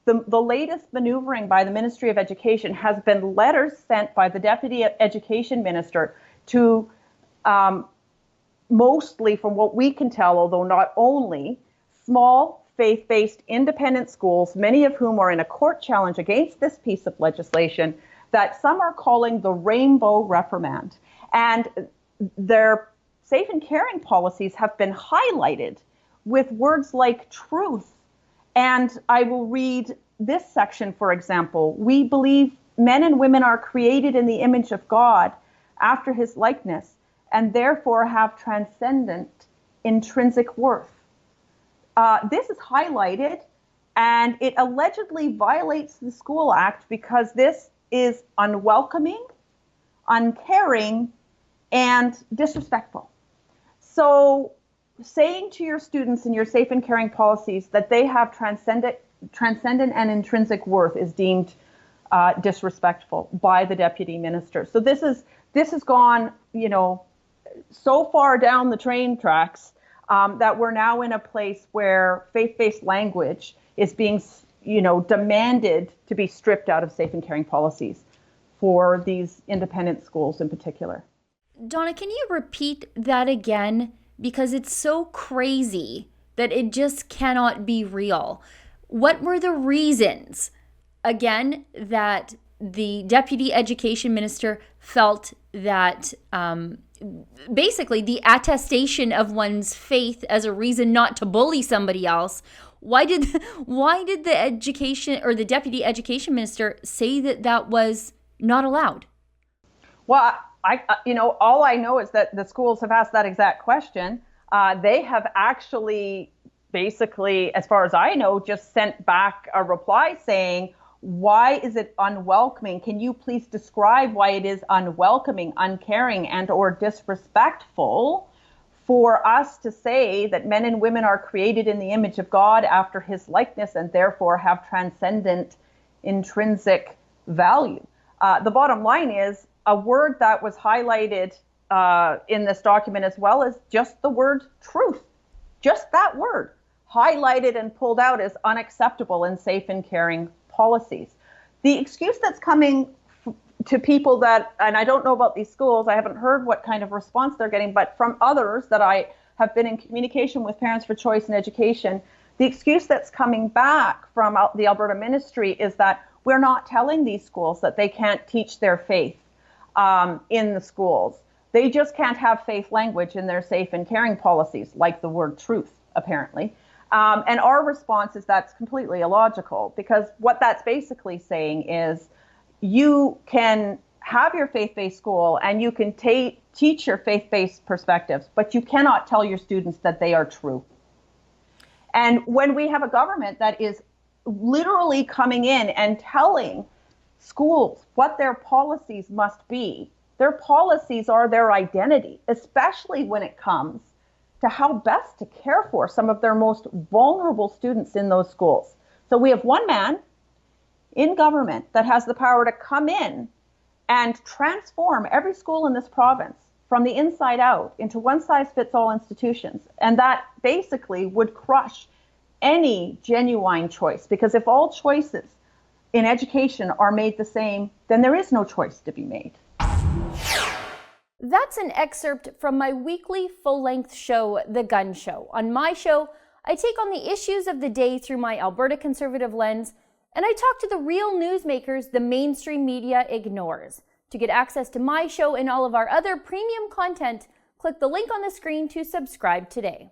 the latest maneuvering by the Ministry of Education has been letters sent by the Deputy Education Minister to mostly, from what we can tell, although not only, small faith-based independent schools, many of whom are in a court challenge against this piece of legislation that some are calling the Rainbow Reprimand. And their safe and caring policies have been highlighted with words like truth. And I will read this section, for example. We believe men and women are created in the image of God after his likeness and therefore have transcendent intrinsic worth. This is highlighted, and it allegedly violates the School Act because this is unwelcoming, uncaring, and disrespectful. So saying to your students in your safe and caring policies that they have transcendent and intrinsic worth is deemed disrespectful by the deputy minister. So this has gone, so far down the train tracks that we're now in a place where faith-based language is being, demanded to be stripped out of safe and caring policies for these independent schools in particular. Donna, can you repeat that again? Because it's so crazy that it just cannot be real. What were the reasons, again, that the Deputy Education Minister felt that basically the attestation of one's faith as a reason not to bully somebody else? Why did the education or the Deputy Education Minister say that was not allowed? Well, all I know is that the schools have asked that exact question. They have actually, basically, as far as I know, just sent back a reply saying, why is it unwelcoming? Can you please describe why it is unwelcoming, uncaring, and or disrespectful for us to say that men and women are created in the image of God after his likeness and therefore have transcendent intrinsic value? The bottom line is a word that was highlighted in this document, as well as just the word truth. Just that word highlighted and pulled out as unacceptable in safe and caring policies. The excuse that's coming to people that, and I don't know about these schools, I haven't heard what kind of response they're getting, but from others that I have been in communication with, Parents for Choice in Education, the excuse that's coming back from the Alberta Ministry is that we're not telling these schools that they can't teach their faith in the schools. They just can't have faith language in their safe and caring policies, like the word truth, apparently. And our response is that's completely illogical, because what that's basically saying is you can have your faith-based school and you can teach your faith-based perspectives, but you cannot tell your students that they are true. And when we have a government that is literally coming in and telling schools what their policies must be, their policies are their identity, especially when it comes to how best to care for some of their most vulnerable students in those schools. So we have one man in government that has the power to come in and transform every school in this province from the inside out into one-size-fits-all institutions. And that basically would crush any genuine choice, because if all choices in education are made the same, then there is no choice to be made. That's an excerpt from my weekly full-length show, The Gun Show. On my show, I take on the issues of the day through my Alberta conservative lens, and I talk to the real newsmakers the mainstream media ignores. To get access to my show and all of our other premium content, click the link on the screen to subscribe today.